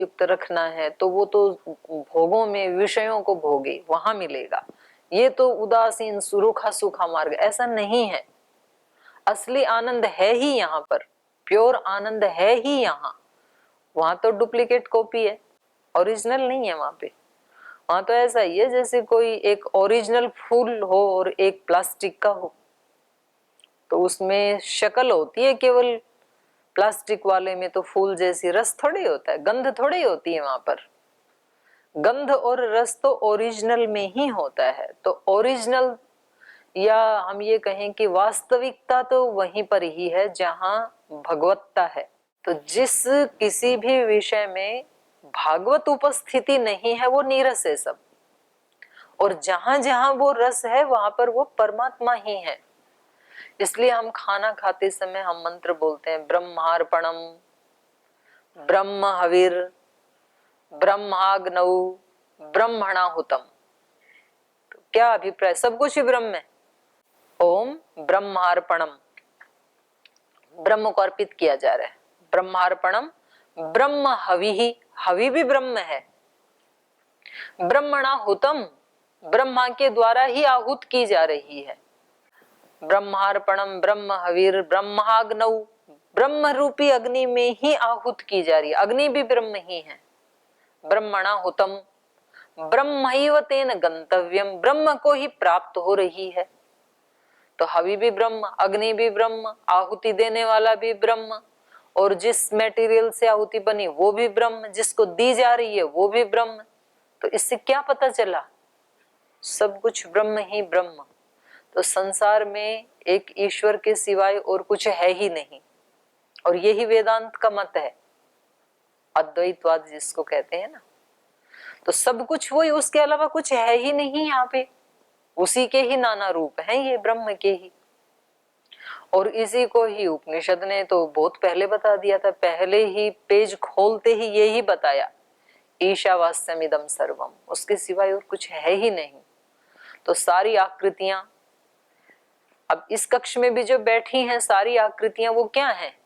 युक्त रखना है तो वो तो भोगों में विषयों को भोगे वहां मिलेगा। ये तो उदासीन सुरुखा सूखा मार्ग, ऐसा नहीं है। असली आनंद है ही यहाँ पर, प्योर आनंद है ही यहाँ। वहां तो डुप्लीकेट कॉपी है, ओरिजिनल नहीं है वहां पे। वहां तो ऐसा ही है जैसे कोई एक ओरिजिनल फूल हो और एक प्लास्टिक का हो, तो उसमें शक्ल होती है केवल, प्लास्टिक वाले में तो फूल जैसी रस थोड़ी होता है, गंध थोड़ी होती है वहां पर। गंध और रस तो ओरिजिनल में ही होता है। तो ओरिजिनल या हम ये कहें कि वास्तविकता तो वहीं पर ही है जहां भगवत्ता है। तो जिस किसी भी विषय में भागवत उपस्थिति नहीं है वो नीरस है सब, और जहां जहां वो रस है वहां पर वो परमात्मा ही है। इसलिए हम खाना खाते समय हम मंत्र बोलते हैं, ब्रह्मार्पणम ब्रह्म हविर ब्रह्माग्नौ ब्रह्मणाहुतम। तो क्या अभिप्राय, सब कुछ ही ब्रह्म है। ओम ब्रह्मार्पणम, ब्रह्म को अर्पित किया जा रहा है। ब्रह्मार्पणम ब्रह्म हवि, हवि भी ब्रह्म है। ब्रह्मणाहुतम, ब्रह्मा के द्वारा ही आहूत की जा रही है। ब्रह्मार्पणम ब्रह्म हविर ब्रह्माग्नौ, ब्रह्म रूपी अग्नि में ही आहूत की जा रही है। अग्नि भी ब्रह्म ही है। ब्रह्मणाहुतम ब्रह्मैव तेन गंतव्यम, ब्रह्म को ही प्राप्त हो रही है। तो हवि भी ब्रह्म, अग्नि भी ब्रह्म, आहुति देने वाला भी ब्रह्म, और जिस मटेरियल से आहुति बनी वो भी ब्रह्म, जिसको दी जा रही है वो भी ब्रह्म। तो इससे क्या पता चला, सब कुछ ब्रह्म ही ब्रह्म। तो संसार में एक ईश्वर के सिवाय और कुछ है ही नहीं, और यही वेदांत का मत है, अद्वैतवाद जिसको कहते हैं ना। तो सब कुछ वही, उसके अलावा कुछ है ही नहीं यहाँ पे। उसी के ही नाना रूप हैं ये, ब्रह्म के ही। और इसी को ही उपनिषद ने तो बहुत पहले बता दिया था, पहले ही पेज खोलते ही यही बताया, ईशावास्यमिदं सर्वम, उसके सिवाय और कुछ है ही नहीं। तो सारी आकृतियां, अब इस कक्ष में भी जो बैठी हैं सारी आकृतियां वो क्या हैं,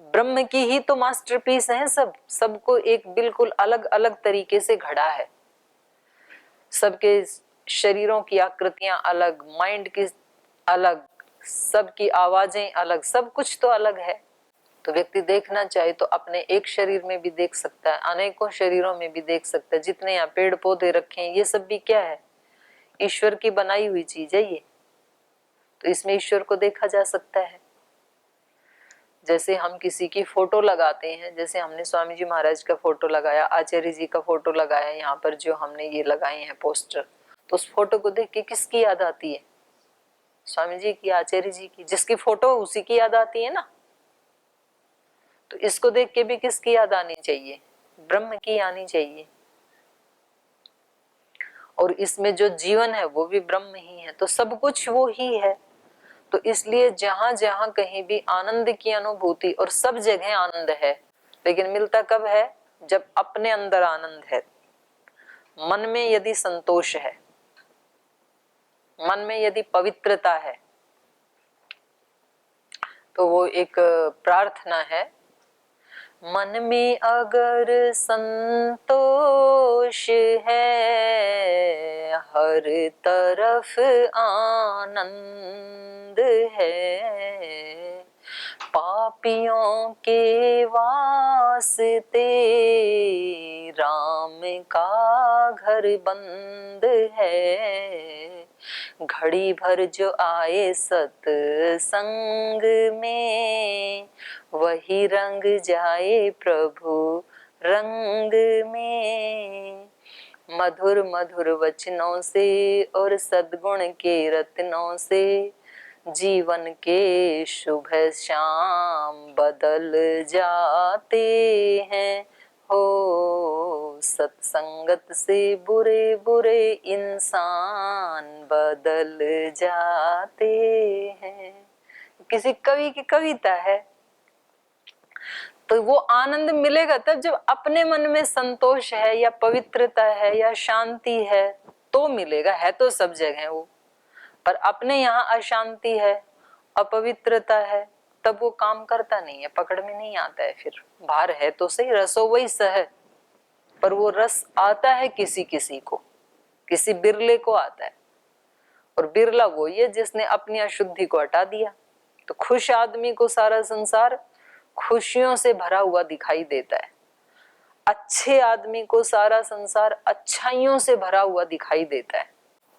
ब्रह्म की ही तो मास्टरपीस हैं सब। सबको एक बिल्कुल अलग अलग तरीके से घड़ा है। सबके शरीरों की आकृतियां अलग, माइंड की अलग, सबकी आवाजें अलग, सब कुछ तो अलग है। तो व्यक्ति देखना चाहे तो अपने एक शरीर में भी देख सकता है, अनेकों शरीरों में भी देख सकता है। जितने यहाँ पेड़ पौधे रखे हैं ये सब भी क्या है, ईश्वर की बनाई हुई चीज है ये। तो इसमें ईश्वर को देखा जा सकता है। जैसे हम किसी की फोटो लगाते हैं, जैसे हमने स्वामी जी महाराज का फोटो लगाया, आचार्य जी का फोटो लगाया, यहाँ पर जो हमने ये लगाए हैं पोस्टर, तो उस फोटो को देख के किसकी याद आती है, स्वामी जी की, आचार्य जी की। जिसकी फोटो उसी की याद आती है ना। तो इसको देख के भी किसकी याद आनी चाहिए, ब्रह्म की आनी चाहिए। और इसमें जो जीवन है वो भी ब्रह्म ही है। तो सब कुछ वो ही है। तो इसलिए जहां जहां कहीं भी आनंद की अनुभूति, और सब जगह आनंद है, लेकिन मिलता कब है, जब अपने अंदर आनंद है। मन में यदि संतोष है, मन में यदि पवित्रता है, तो वो एक प्रार्थना है, मन में अगर संतोष है हर तरफ आनंद है, पापियों के वास्ते राम का घर बंद है, घड़ी भर जो आए सत्संग में वही रंग जाए प्रभु रंग में, मधुर मधुर वचनों से और सद्गुण के रत्नों से जीवन के शुभ शाम बदल जाते हैं हो, सत्संगत से बुरे बुरे इंसान बदल जाते हैं। किसी कवि की कविता है। तो वो आनंद मिलेगा तब जब अपने मन में संतोष है या पवित्रता है या शांति है, तो मिलेगा। है तो सब जगह वो, पर अपने यहाँ अशांति है, अपवित्रता है, तब वो काम करता नहीं है, पकड़ में नहीं आता है। फिर भार है तो सही, रसो वही सह, पर वो रस आता है किसी किसी को, किसी बिरले को आता है। और बिरला वो ही है जिसने अपनी अशुद्धि को हटा दिया। तो खुश आदमी को सारा संसार खुशियों से भरा हुआ दिखाई देता है, अच्छे आदमी को सारा संसार अच्छाइयों से भरा हुआ दिखाई देता है,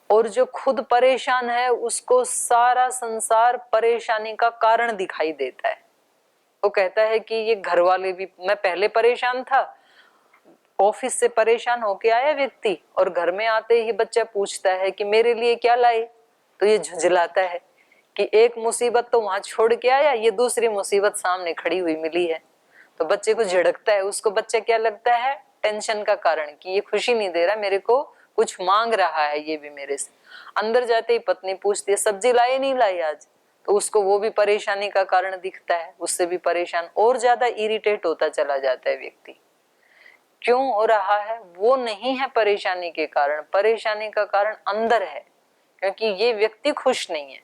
और जो खुद परेशान है उसको सारा संसार परेशानी का कारण दिखाई देता है। वो कहता है कि ये घर वाले भी, मैं पहले परेशान था, ऑफिस से परेशान होके आया व्यक्ति और घर में आते ही बच्चा पूछता है कि मेरे लिए क्या लाए, तो ये झुंझलाता है कि एक मुसीबत तो वहां छोड़ के आया, ये दूसरी मुसीबत सामने खड़ी हुई मिली है। तो बच्चे को झिड़कता है, उसको बच्चा क्या लगता है, टेंशन का कारण, कि ये खुशी नहीं दे रहा, मेरे को कुछ मांग रहा है ये भी मेरे से। अंदर जाते ही पत्नी पूछती है सब्जी लाए नहीं लाई आज, तो उसको वो भी परेशानी का कारण दिखता है, उससे भी परेशान और ज्यादा इरिटेट होता चला जाता है व्यक्ति। क्यों हो रहा है, वो नहीं है परेशानी के कारण, परेशानी का कारण अंदर है, क्योंकि ये व्यक्ति खुश नहीं है।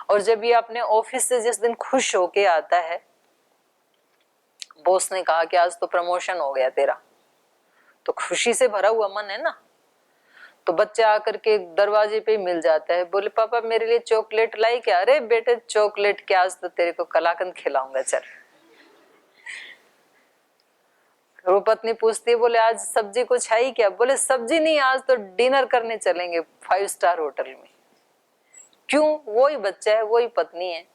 और जब ये अपने ऑफिस से जिस दिन खुश होके आता है, बॉस ने कहा कि आज तो प्रमोशन हो गया तेरा, तो खुशी से भरा हुआ मन है ना, तो बच्चा आकर के दरवाजे पे मिल जाता है, बोले पापा मेरे लिए चॉकलेट लाई क्या, अरे बेटे चॉकलेट क्या, आज तो तेरे को कलाकंद खिलाऊंगा चल। वो पत्नी पूछती है बोले आज सब्जी कुछ है ही क्या, बोले सब्जी नहीं, आज तो डिनर करने चलेंगे 5 स्टार होटल में। क्यों, वही बच्चा है, वही पत्नी है,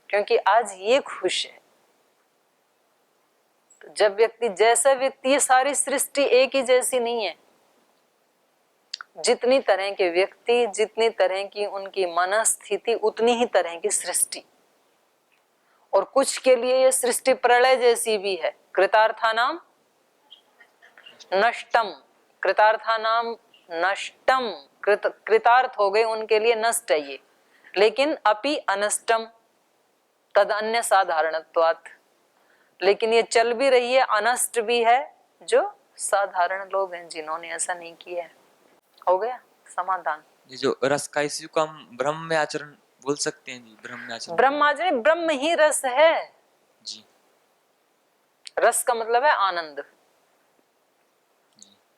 क्योंकि आज ये खुश है। तो जब व्यक्ति, जैसा व्यक्ति, ये सारी सृष्टि एक ही जैसी नहीं है, जितनी तरह के व्यक्ति, जितनी तरह की उनकी मनस्थिति, उतनी ही तरह की सृष्टि। और कुछ के लिए ये सृष्टि प्रलय जैसी भी है। कृतार्थानाम नष्टम, कृतार्थानाम नष्टम, कृतार्थ हो गए उनके लिए नष्ट है ये, लेकिन अपि अनष्टम तद अन्य साधारणत्वात्, लेकिन ये चल भी रही है, अनष्ट भी है, जो साधारण लोग हैं जिन्होंने ऐसा नहीं किया है। हो गया समाधान। ये जो रस का, इसी को हम ब्रह्म में आचरण बोल सकते हैं जी, ब्रह्म में आचरण। ब्रह्माचरण, ब्रह्म ही रस है जी। रस का मतलब है आनंद।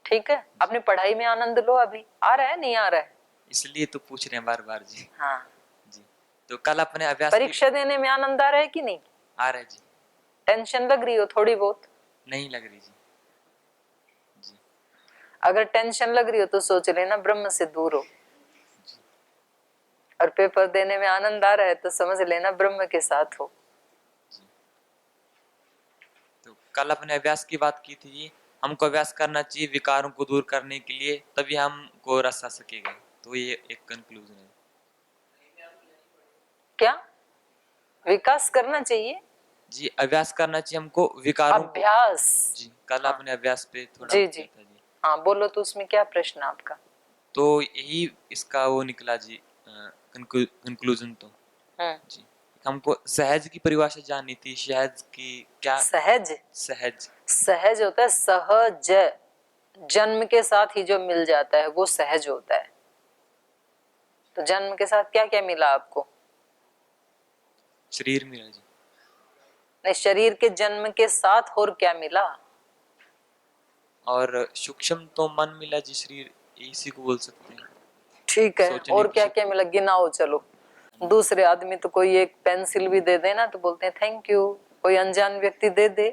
ठीक है, अपनी पढ़ाई में आनंद लो, अभी आ रहा है नहीं आ रहा है, इसलिए तो पूछ रहे हैं बार बार जी। हाँ जी। तो कल अपने अभ्यास परीक्षा देने में आनंद आ रहा है कि नहीं, आ रहा है जी। टेंशन लग रही हो थोड़ी बहुत, नहीं लग रही जी। जी। अगर टेंशन लग रही हो तो सोच लेना ब्रह्म से दूर हो, और पेपर देने में आनंद आ रहा है तो समझ लेना ब्रह्म के साथ हो। तो कल अपने अभ्यास की बात की थी जी, हमको अभ्यास करना चाहिए विकारों को दूर करने के लिए, तभी हमको रस आ सकेगा। तो ये एक कंक्लूजन है। क्या विकास करना चाहिए जी, अभ्यास करना चाहिए हमको विकारों अभ्यास को। जी, कल हाँ। आपने अभ्यास पे थोड़ा जी किया जी था जी। हाँ बोलो, तो उसमें क्या प्रश्न आपका। तो यही इसका वो निकला जी, कंक्लूजन तो जी, हमको सहज की परिभाषा जाननी थी। सहज की क्या? सहज, सहज, सहज होता है सहज, जन्म के साथ ही जो मिल जाता है वो सहज होता है। तो जन्म के साथ क्या क्या मिला आपको, शरीर मिला जी। नहीं, शरीर के जन्म के साथ और क्या मिला, और सूक्ष्म तो मन मिला जी, शरीर इसी को बोल सकते हैं। ठीक है, और क्या क्या मिला, गिनाओ चलो। दूसरे आदमी तो कोई एक पेंसिल भी दे देना तो बोलते हैं थैंक यू, कोई अनजान व्यक्ति दे दे।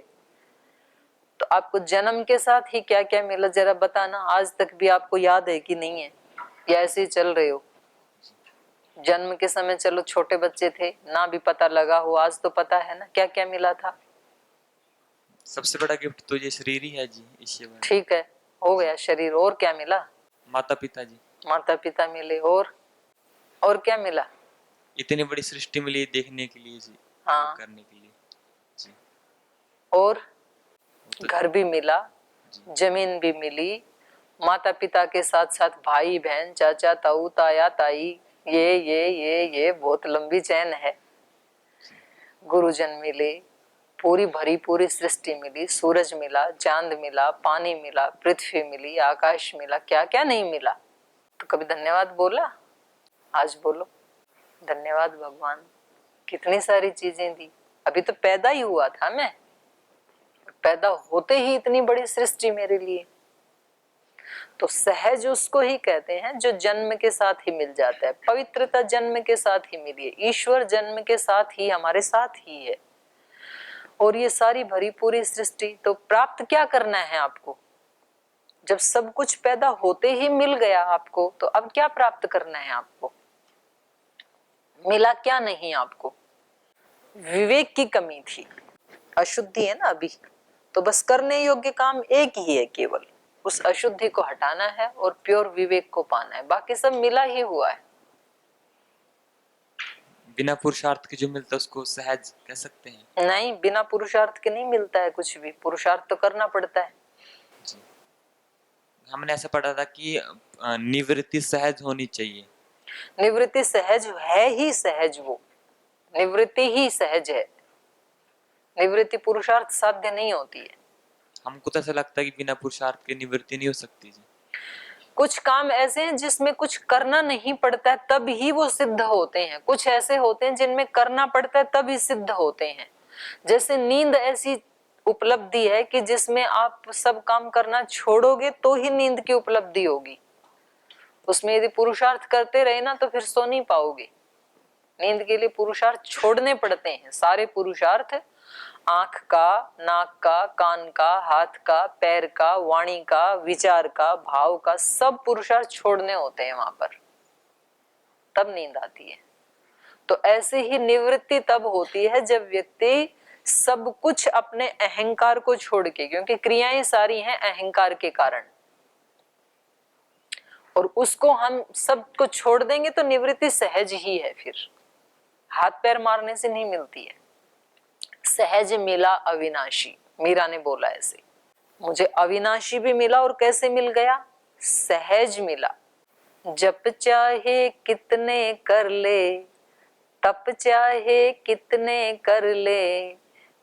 तो आपको जन्म के साथ ही क्या क्या मिला जरा बताना, आज तक भी आपको याद है कि नहीं है, या ऐसे ही चल रहे हो। जन्म के समय चलो छोटे बच्चे थे ना, भी पता लगा हो, आज तो पता है ना क्या क्या मिला था। सबसे बड़ा गिफ्ट तो ये शरीर ही है जी, इससे बड़ा। ठीक है, हो गया शरीर, और क्या मिला, माता पिता जी, माता पिता मिले, और क्या मिला, इतनी बड़ी सृष्टि मिली देखने के लिए जी, हाँ करने के लिए जी। और तो घर भी मिला, जमीन भी मिली, माता पिता के साथ साथ भाई बहन चाचा ताऊ ताया ताई, ये बहुत लंबी चैन है। गुरुजन मिले, पूरी भरी पूरी सृष्टि मिली, सूरज मिला, चांद मिला, पानी मिला, पृथ्वी मिली, आकाश मिला, क्या क्या नहीं मिला। तो कभी धन्यवाद बोला, आज बोलो धन्यवाद भगवान, कितनी सारी चीजें दी। अभी तो पैदा ही हुआ था मैं, पैदा होते ही इतनी बड़ी सृष्टि मेरे लिए। तो सहज उसको ही कहते हैं जो जन्म के साथ ही मिल जाता है। पवित्रता जन्म के साथ ही मिली है, ईश्वर जन्म के साथ ही हमारे साथ ही है। और ये सारी भरी पूरी सृष्टि, तो प्राप्त क्या करना है आपको? जब सब कुछ पैदा होते ही मिल गया आपको, तो अब क्या प्राप्त करना है आपको? मिला क्या नहीं आपको? विवेक की कमी थी, अशुद्धि है ना अभी, तो बस करने योग्य काम एक ही है, केवल उस अशुद्धि को हटाना है और प्योर विवेक को पाना है। बाकी सब मिला ही हुआ है। बिना पुरुषार्थ के जो मिलता है उसको सहज कह सकते हैं? नहीं, बिना पुरुषार्थ के नहीं मिलता है कुछ भी, पुरुषार्थ तो करना पड़ता है। जी। हमने ऐसा पढ़ा था कि निवृत्ति सहज होनी चाहिए। निवृत्ति सहज है ही, सहज वो निवृत्ति ही सहज है। निवृत्ति पुरुषार्थ साध्य नहीं होती है। हमको तो ऐसा लगता है कि बिना पुरुषार्थ के निवृत्ति नहीं हो सकती जी। कुछ काम ऐसे हैं जिसमें कुछ करना नहीं पड़ता है तब ही वो सिद्ध होते हैं, कुछ ऐसे होते हैं जिनमें करना पड़ता है तब ही सिद्ध होते हैं। जैसे नींद ऐसी उपलब्धि है कि जिसमें आप सब काम करना छोड़ोगे तो ही नींद की उपलब्धि होगी। उसमें यदि पुरुषार्थ करते रहे ना तो फिर सो नहीं पाओगे। नींद के लिए पुरुषार्थ छोड़ने पड़ते हैं, सारे पुरुषार्थ, आंख का, नाक का, कान का, हाथ का, पैर का, वाणी का, विचार का, भाव का, सब पुरुषार्थ छोड़ने होते हैं वहां पर, तब नींद आती है। तो ऐसे ही निवृत्ति तब होती है जब व्यक्ति सब कुछ अपने अहंकार को छोड़ के, क्योंकि क्रियाएं सारी हैं अहंकार के कारण, और उसको हम सब को छोड़ देंगे तो निवृत्ति सहज ही है। फिर हाथ पैर मारने से नहीं मिलती है। सहज मिला अविनाशी, मीरा ने बोला ऐसे, मुझे अविनाशी भी मिला। और कैसे मिल गया? सहज मिला। जप चाहे कितने कर ले, तप चाहे कितने कर ले,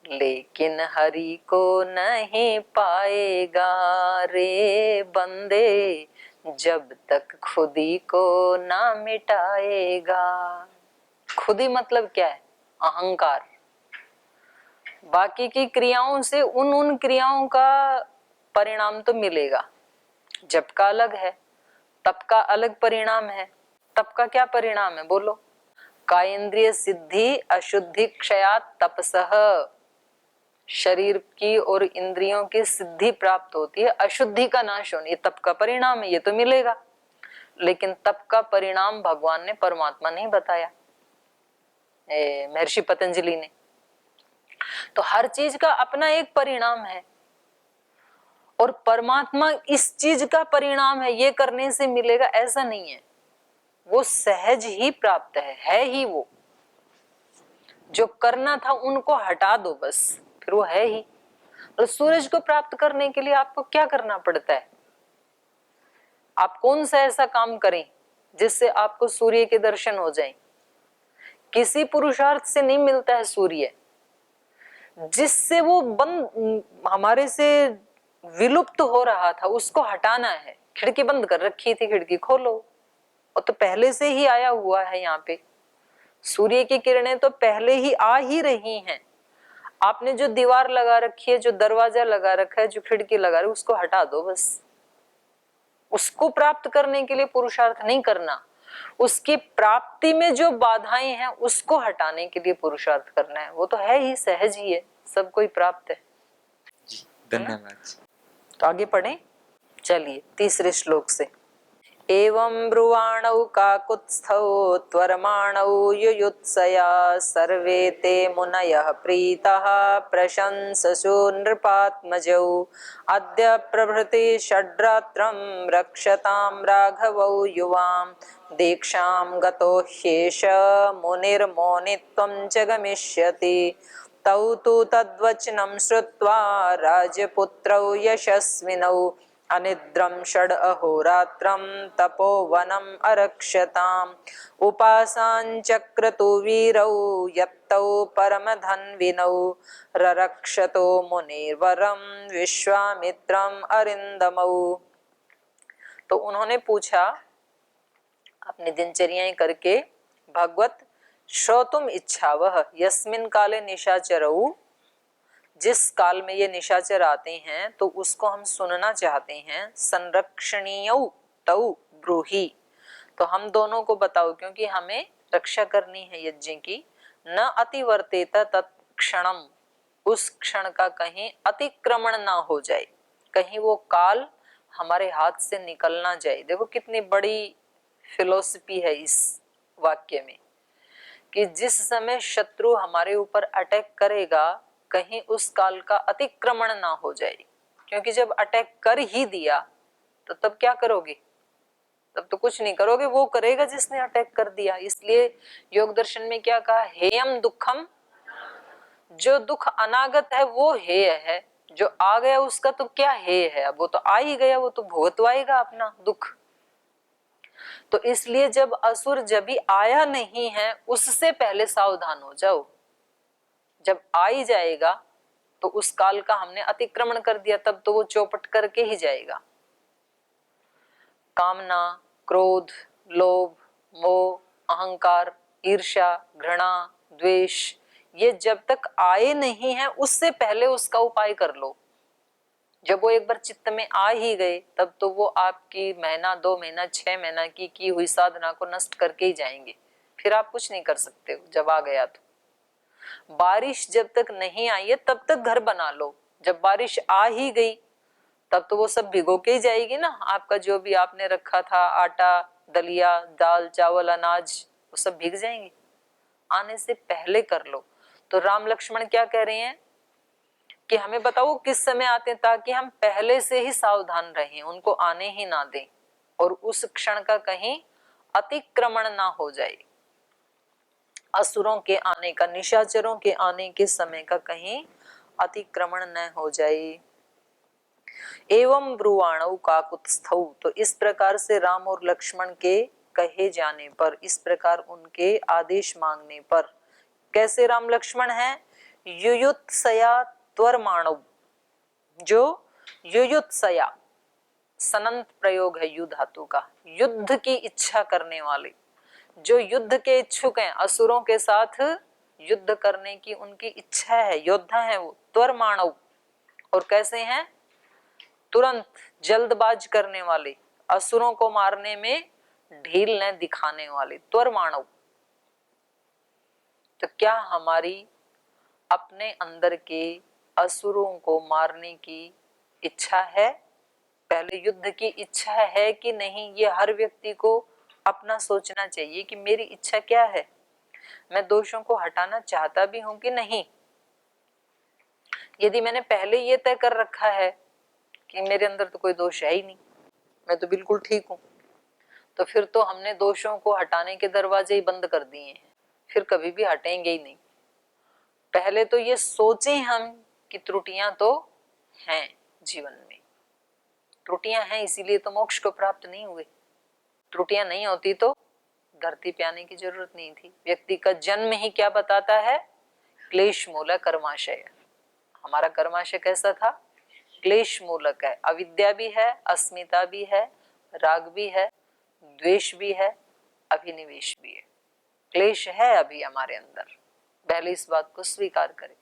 लेकिन हरि को नहीं पाएगा रे बंदे, जब तक खुदी को ना मिटाएगा। खुदी मतलब क्या है? अहंकार। बाकी की क्रियाओं से उन क्रियाओं का परिणाम तो मिलेगा। जप का अलग है, तप का अलग परिणाम है। तप का क्या परिणाम है बोलो? कायेंद्रिय सिद्धि अशुद्धि क्षयात तपसः, शरीर की और इंद्रियों की सिद्धि प्राप्त होती है, अशुद्धि का नाश होनी, ये तप का परिणाम है, ये तो मिलेगा। लेकिन तप का परिणाम भगवान ने, परमात्मा नहीं बताया, महर्षि पतंजलि ने। तो हर चीज का अपना एक परिणाम है, और परमात्मा इस चीज का परिणाम है, ये करने से मिलेगा ऐसा नहीं है। वो सहज ही प्राप्त है ही वो। जो करना था उनको हटा दो बस, फिर वो है ही। और सूरज को प्राप्त करने के लिए आपको क्या करना पड़ता है? आप कौन सा ऐसा काम करें जिससे आपको सूर्य के दर्शन हो जाएं? किसी पुरुषार्थ से नहीं मिलता है सूर्य। जिससे वो बंद, हमारे से विलुप्त हो रहा था, उसको हटाना है। खिड़की बंद कर रखी थी, खिड़की खोलो। और तो पहले से ही आया हुआ है यहाँ पे, सूर्य की किरणें तो पहले ही आ ही रही हैं। आपने जो दीवार लगा रखी है, जो दरवाजा लगा रखा है, जो खिड़की लगा रही है, उसको हटा दो बस। उसको प्राप्त करने के लिए पुरुषार्थ नहीं करना, उसकी प्राप्ति में जो बाधाएं हैं उसको हटाने के लिए पुरुषार्थ करना है। वो तो है ही, सहज ही है, सब कोई प्राप्त है। जी, धन्यवाद। तो आगे पढ़ें, चलिए तीसरे श्लोक से। एवं ब्रुवाणौ काकुत्स्थौ त्वरमाणौ युयुत्सया, सर्वे ते मुनयः प्रीताः प्रशंससु नृपात्मजौ, अद्य प्रभृति षड्रात्रं रक्षतां राघवौ युवां, दीक्षां गतो ह्येष मुनिर्मोनित्वं च गमिष्यति। तौ तु तद्वचनं श्रुत्वा राजपुत्रौ यशस्विनौ, अनिद्रं षड् अहोरात्रं तपोवनम् अरक्षताम्, उपासाञ्चक्रतु वीरौ यत्तौ परमधन्विनौ, ररक्षतो मुनिर्वरं विश्वामित्रम् अरिन्दमौ। तो उन्होंने पूछा अपनी दिनचर्याएं करके, भगवत श्रोतुम इच्छावह यस्मिन काले निशाचरऊ, जिस काल में ये निशाचर आते हैं तो उसको हम सुनना चाहते हैं। संरक्षणीय तौ ब्रूहि, तो हम दोनों को बताओ, क्योंकि हमें रक्षा करनी है यज्ञ की। न अतिवर्तेत तत्क्षणम, उस क्षण का कहीं अतिक्रमण ना हो जाए, कहीं वो काल हमारे हाथ से निकल ना जाए। देखो कितनी बड़ी फिलोसफी है इस वाक्य में, कि जिस समय शत्रु हमारे ऊपर अटैक करेगा कहीं उस काल का अतिक्रमण ना हो जाए, क्योंकि जब अटैक कर ही दिया तो तब क्या करोगे? तब तो कुछ नहीं करोगे, वो करेगा जिसने अटैक कर दिया। इसलिए योग दर्शन में क्या कहा? हेयम दुखम, जो दुख अनागत है वो हेय है, जो आ गया उसका तो क्या हेय है, अब वो तो आ ही गया, वो तो भुगतवाएगा अपना दुख। तो इसलिए जब असुर जब भी आया नहीं है उससे पहले सावधान हो जाओ। जब आ ही जाएगा तो उस काल का हमने अतिक्रमण कर दिया, तब तो वो चौपट करके ही जाएगा। कामना, क्रोध, लोभ, मोह, अहंकार, ईर्ष्या, घृणा, द्वेष, ये जब तक आए नहीं है उससे पहले उसका उपाय कर लो। जब वो एक बार चित्त में आ ही गए तब तो वो आपकी महीना, 2 महीना, 6 महीना की हुई साधना को नष्ट करके ही जाएंगे। फिर आप कुछ नहीं कर सकते हो जब आ गया तो। बारिश जब तक नहीं आई है तब तक घर बना लो, जब बारिश आ ही गई तब तो वो सब भिगो के ही जाएगी ना। आपका जो भी आपने रखा था, आटा, दलिया, दाल, चावल, अनाज, वो सब भीग जाएंगे। आने से पहले कर लो। तो राम लक्ष्मण क्या कह रहे हैं कि हमें बताओ किस समय आते हैं, ताकि हम पहले से ही सावधान रहें, उनको आने ही ना दें और उस क्षण का कहीं अतिक्रमण ना हो जाए। असुरों के आने का, निशाचरों के आने के समय का कहीं अतिक्रमण न हो जाए। एवं ब्रुवाणौ काकुत्स्थौ, तो इस प्रकार से राम और लक्ष्मण के कहे जाने पर, इस प्रकार उनके आदेश मांगने पर, कैसे राम लक्ष्मण हैं? युयुत्सया त्वरमाणौ, जो युयुत्सया सनंत प्रयोग है यु धातु का, युद्ध की इच्छा करने वाले, जो युद्ध के इच्छुक हैं, असुरों के साथ युद्ध करने की उनकी इच्छा है, योद्धा है वो। त्वरमाणौ, और कैसे हैं? तुरंत, जल्दबाज करने वाले, असुरों को मारने में ढील न दिखाने वाले, त्वरमाणव। तो क्या हमारी अपने अंदर के असुरों को मारने की इच्छा है? पहले युद्ध की इच्छा है कि नहीं, ये हर व्यक्ति को अपना सोचना चाहिए कि मेरी इच्छा क्या है, मैं दोषों को हटाना चाहता भी हूं कि नहीं। यदि मैंने पहले ये तय कर रखा है कि मेरे अंदर तो कोई दोष है ही नहीं, मैं तो बिल्कुल ठीक हूं, तो फिर तो हमने दोषों को हटाने के दरवाजे ही बंद कर दिए हैं, फिर कभी भी हटेंगे ही नहीं। पहले तो ये सोचें हम कि त्रुटियां तो हैं जीवन में, त्रुटियां हैं इसीलिए तो मोक्ष को प्राप्त नहीं हुए। त्रुटियां नहीं होती तो धरती पे आने की जरूरत नहीं थी। व्यक्ति का जन्म ही क्या बताता है? क्लेश मूल कर्माशय। हमारा कर्माशय कैसा था? क्लेश मूलक है, अविद्या भी है, अस्मिता भी है, राग भी है, द्वेष भी है, अभिनिवेश भी है। क्लेश है अभी हमारे अंदर, पहले इस बात को स्वीकार करें,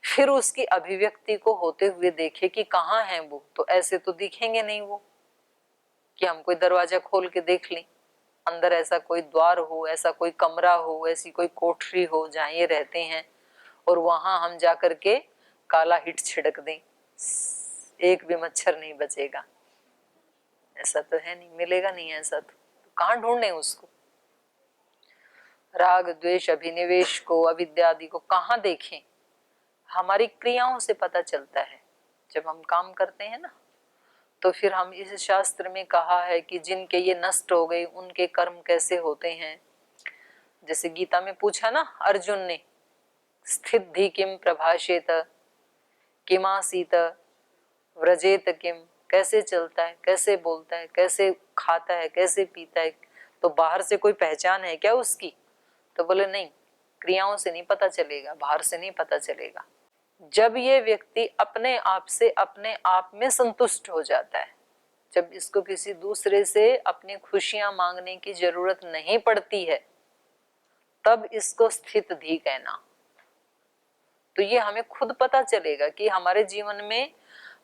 फिर उसकी अभिव्यक्ति को होते हुए देखे कि कहाँ है वो। तो ऐसे तो दिखेंगे नहीं वो, कि हम कोई दरवाजा खोल के देख लें, अंदर ऐसा कोई द्वार हो, ऐसा कोई कमरा हो, ऐसी कोई कोठरी हो जहाँ ये रहते हैं, और वहां हम जाकर के काला हिट छिड़क दें, एक भी मच्छर नहीं बचेगा। ऐसा तो है नहीं, मिलेगा नहीं ऐसा तो कहाँ ढूंढे उसको? राग, द्वेष, अभिनिवेश को, अविद्या आदि को कहाँ देखें? हमारी क्रियाओं से पता चलता है। जब हम काम करते हैं ना, तो फिर हम, इस शास्त्र में कहा है कि जिनके ये नष्ट हो गए उनके कर्म कैसे होते हैं। जैसे गीता में पूछा ना अर्जुन ने, स्थिति किम प्रभाषेत किमासीत व्रजेत किम, कैसे चलता है, कैसे बोलता है, कैसे खाता है, कैसे पीता है, तो बाहर से कोई पहचान है क्या उसकी? तो बोले नहीं, क्रियाओं से नहीं पता चलेगा, बाहर से नहीं पता चलेगा। जब ये व्यक्ति अपने आप से अपने आप में संतुष्ट हो जाता है, जब इसको किसी दूसरे से अपनी खुशियां मांगने की जरूरत नहीं पड़ती है, तब इसको स्थित धी कहना। तो ये हमें खुद पता चलेगा कि हमारे जीवन में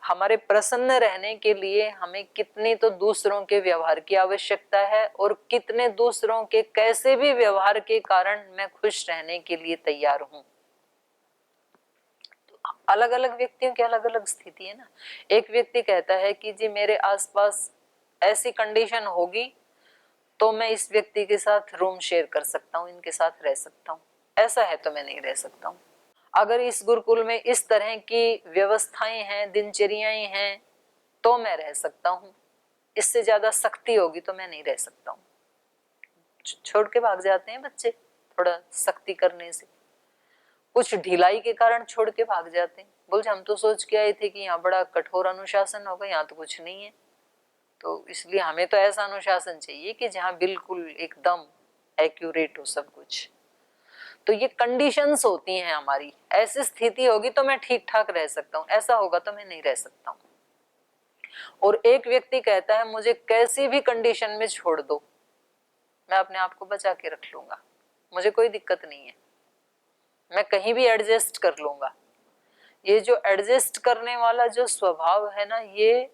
हमारे प्रसन्न रहने के लिए हमें कितनी तो दूसरों के व्यवहार की आवश्यकता है और कितने दूसरों के कैसे भी व्यवहार के कारण मैं खुश रहने के लिए तैयार हूं। तो अलग अलग व्यक्तियों की अलग अलग स्थिति है ना। एक व्यक्ति कहता है कि जी मेरे आसपास ऐसी कंडीशन होगी तो मैं इस व्यक्ति के साथ रूम शेयर कर सकता हूं, इनके साथ रह सकता हूं, ऐसा है तो मैं नहीं रह सकता हूं। अगर इस गुरुकुल में इस तरह की व्यवस्थाएं हैं, दिनचर्याएं हैं तो मैं रह सकता हूं, इससे ज्यादा सख्ती होगी तो मैं नहीं रह सकता हूं। छोड़ के भाग जाते हैं बच्चे थोड़ा सख्ती करने से, कुछ ढिलाई के कारण छोड़ के भाग जाते हैं। बोल हम तो सोच के आए थे कि यहाँ बड़ा कठोर अनुशासन होगा, यहाँ तो कुछ नहीं है, तो इसलिए हमें तो ऐसा अनुशासन चाहिए कि जहाँ बिल्कुल एकदम एक्यूरेट हो सब कुछ। तो ये कंडीशंस होती हैं हमारी, ऐसी स्थिति होगी तो मैं ठीक ठाक रह सकता हूँ, ऐसा होगा तो मैं नहीं रह सकता हूँ। और एक व्यक्ति कहता है मुझे कैसी भी कंडीशन में छोड़ दो, मैं अपने आप को बचा के रख लूंगा, मुझे कोई दिक्कत नहीं है, मैं कहीं भी एडजस्ट कर लूंगा। ये जो एडजस्ट करने वाला जो स्वभाव है ना, ये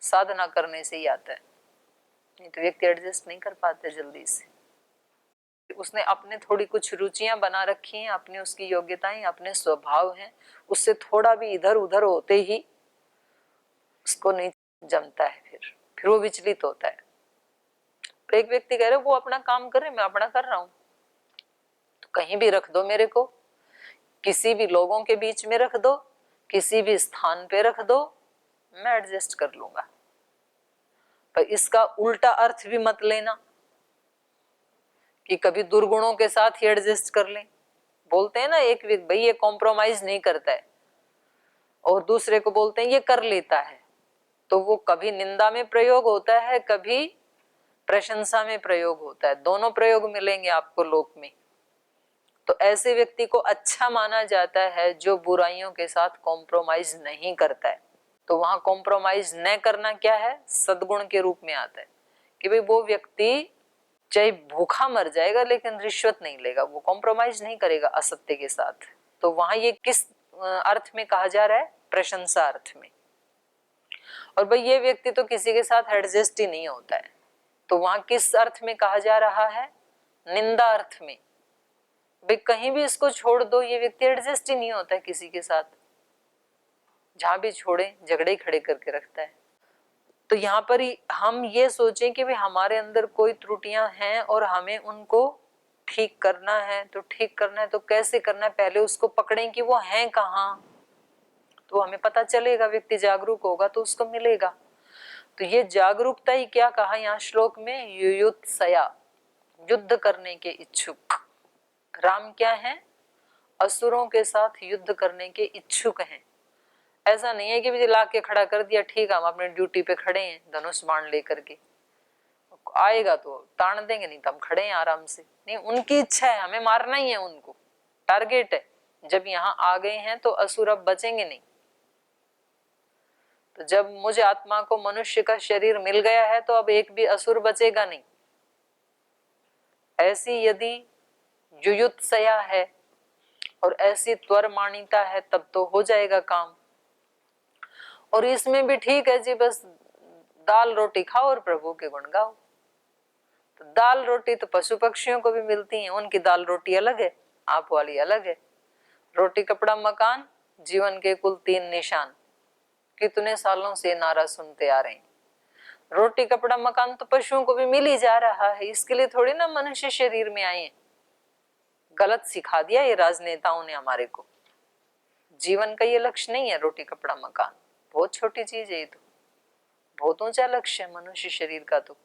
साधना करने से ही आता है, नहीं तो व्यक्ति एडजस्ट नहीं कर पाते जल्दी से। उसने अपने थोड़ी कुछ रुचियां बना रखी हैं, अपनी उसकी योग्यताएं, अपने स्वभाव हैं, उससे थोड़ा भी इधर उधर होते ही उसको नहीं जमता है, फिर वो विचलित होता है। तो एक व्यक्ति कह रहे वो अपना काम कर रहे, मैं अपना कर रहा हूं, तो कहीं भी रख दो मेरे को, किसी भी लोगों के बीच में रख दो, किसी भी स्थान पे रख दो, मैं एडजस्ट कर लूंगा। पर इसका उल्टा अर्थ भी मत लेना कि कभी दुर्गुणों के साथ ही एडजस्ट कर लें। बोलते हैं ना एक व्यक्ति भाई ये कॉम्प्रोमाइज नहीं करता है, और दूसरे को बोलते हैं ये कर लेता है, तो वो कभी निंदा में प्रयोग होता है, कभी प्रशंसा में प्रयोग होता है, दोनों प्रयोग मिलेंगे आपको लोक में। तो ऐसे व्यक्ति को अच्छा माना जाता है जो बुराइयों के साथ कॉम्प्रोमाइज नहीं करता है। तो वहां कॉम्प्रोमाइज न करना क्या है, सद्गुण के रूप में आता है कि भाई वो व्यक्ति चाहे भूखा मर जाएगा लेकिन रिश्वत नहीं लेगा, वो कॉम्प्रोमाइज नहीं करेगा असत्य के साथ। तो वहां ये किस अर्थ में कहा जा रहा है, प्रशंसा अर्थ में। और भाई ये व्यक्ति तो किसी के साथ एडजस्ट ही नहीं होता है, तो वहां किस अर्थ में कहा जा रहा है, निंदा अर्थ में। भाई कहीं भी इसको छोड़ दो, ये व्यक्ति एडजस्ट ही नहीं होता है किसी के साथ, जहां भी छोड़े झगड़े ही खड़े करके रखता है। तो यहाँ पर ही हम ये सोचें कि भाई हमारे अंदर कोई त्रुटियां हैं और हमें उनको ठीक करना है, तो ठीक करना है तो कैसे करना है, पहले उसको पकड़ें कि वो हैं कहाँ, तो हमें पता चलेगा। व्यक्ति जागरूक होगा तो उसको मिलेगा। तो ये जागरूकता ही क्या कहा यहाँ श्लोक में, युयुत्सया, युद्ध करने के इच्छुक। राम क्या है, असुरों के साथ युद्ध करने के इच्छुक हैं। ऐसा नहीं है कि मुझे ला के खड़ा कर दिया, ठीक है हम अपने ड्यूटी पे खड़े हैं धनुष बाण लेकर के, आएगा तो तान देंगे, नहीं तो हम खड़े हैं आराम से। नहीं, उनकी इच्छा है, हमें मारना ही है, उनको टारगेट है। जब यहाँ आ गए हैं तो असुर अब बचेंगे नहीं। तो जब मुझे आत्मा को मनुष्य का शरीर मिल गया है तो अब एक भी असुर बचेगा नहीं। ऐसी यदि युयुत्सया है और ऐसी त्वरमाणिता है तब तो हो जाएगा काम। और इसमें भी ठीक है जी, बस दाल रोटी खाओ और प्रभु के गुण गाओ। तो दाल रोटी तो पशु पक्षियों को भी मिलती है, उनकी दाल रोटी अलग है, आप वाली अलग है। रोटी कपड़ा मकान जीवन के कुल 3 निशान, कितने सालों से नारा सुनते आ रहे हैं। रोटी कपड़ा मकान तो पशुओं को भी मिल ही जा रहा है, इसके लिए थोड़ी ना मनुष्य शरीर में आए। गलत सिखा दिया ये राजनेताओं ने हमारे को। जीवन का ये लक्ष्य नहीं है रोटी कपड़ा मकान, बहुत छोटी चीज है ये तो, बहुत ऊंचा लक्ष्य है मनुष्य शरीर का। तो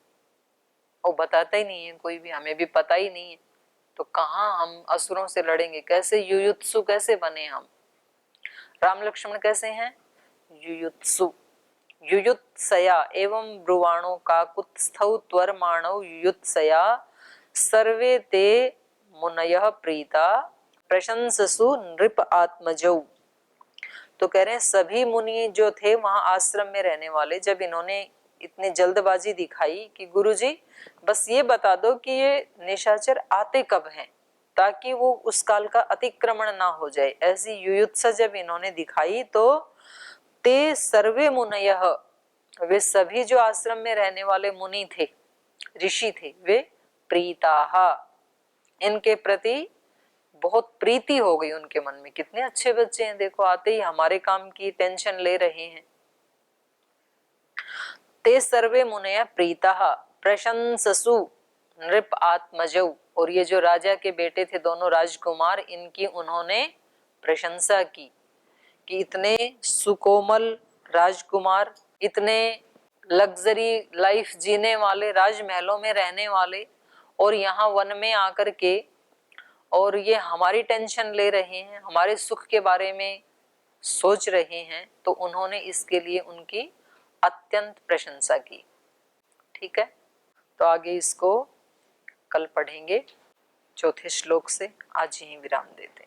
वो बताता ही नहीं है कोई भी, हमें भी पता ही नहीं है। तो कहाँ हम असुरों से लड़ेंगे, कैसे युयुत्सु कैसे बने हम। राम लक्ष्मण कैसे हैं, युयुत्सु। युयुत्सया एवं ब्रुवाणो का कुत्स्थौ त्वरमाणौ युयुत्सया सर्वे ते मुनयः प्रीता प्रशंससु नृप आत्मजौ। तो कह रहे हैं सभी मुनि जो थे वहां आश्रम में रहने वाले, जब इन्होंने इतनी जल्दबाजी दिखाई कि गुरुजी बस ये बता दो कि ये निशाचर आते कब हैं, ताकि वो उस काल का अतिक्रमण ना हो जाए। ऐसी युयुत्सा जब इन्होंने दिखाई तो ते सर्वे मुनयः, वे सभी जो आश्रम में रहने वाले मुनि थे, ऋषि थे, वे प्रीताः, इनके प्रति बहुत प्रीति हो गई उनके मन में। कितने अच्छे बच्चे हैं, देखो आते ही हमारे काम की टेंशन ले रहे हैं। ते सर्वे मुनयः प्रीताः प्रशंससु नृप आत्मजौ, और ये जो राजा के बेटे थे दोनों राजकुमार, इनकी उन्होंने प्रशंसा की कि इतने सुकोमल राजकुमार, इतने लग्जरी लाइफ जीने वाले, राजमहलों में रहने वाले, और यहाँ वन में आकर के और ये हमारी टेंशन ले रहे हैं, हमारे सुख के बारे में सोच रहे हैं। तो उन्होंने इसके लिए उनकी अत्यंत प्रशंसा की। ठीक है, तो आगे इसको कल पढ़ेंगे चौथे श्लोक से। आज यहीं विराम देते हैं।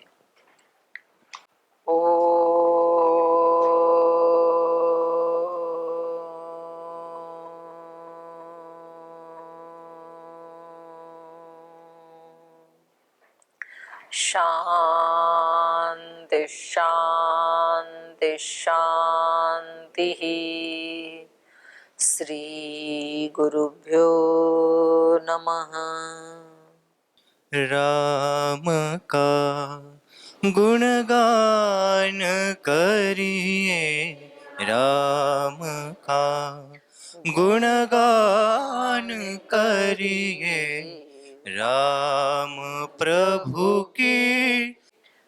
शांति शांति शांति। श्री गुरुभ्यो नमः। राम का गुणगान करिए, राम का गुणगान करिए, राम प्रभु की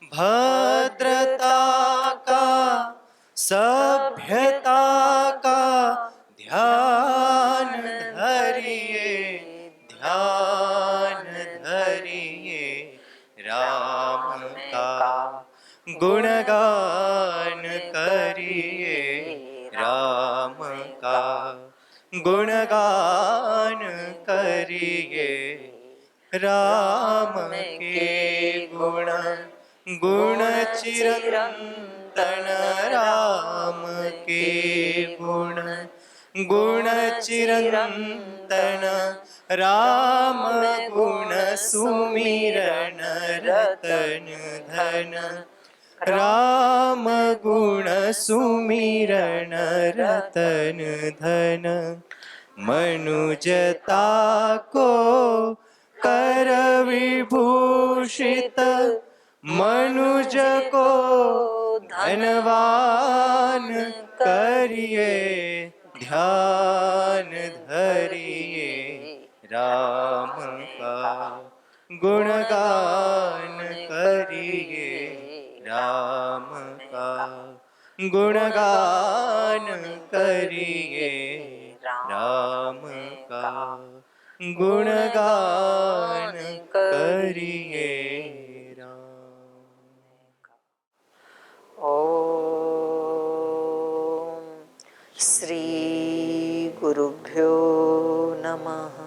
भद्रता का, सभ्यता का ध्यान धरिए, ध्यान धरिए, राम का गुणगान करिए, राम का गुणगान करिए, राम के गुण गुण चिरंतन, राम के गुण गुण चिरंतन, राम गुण सुमिरन रतन धन, राम गुण सुमिरन रतन धन, मनुजता को कर विभूषित, मनुज को धनवान करिए, ध्यान धरिए, राम का गुणगान करिए, राम का गुणगान करिए, राम का गुणगान करिए, राम। ओम श्री गुरुभ्यो नमः।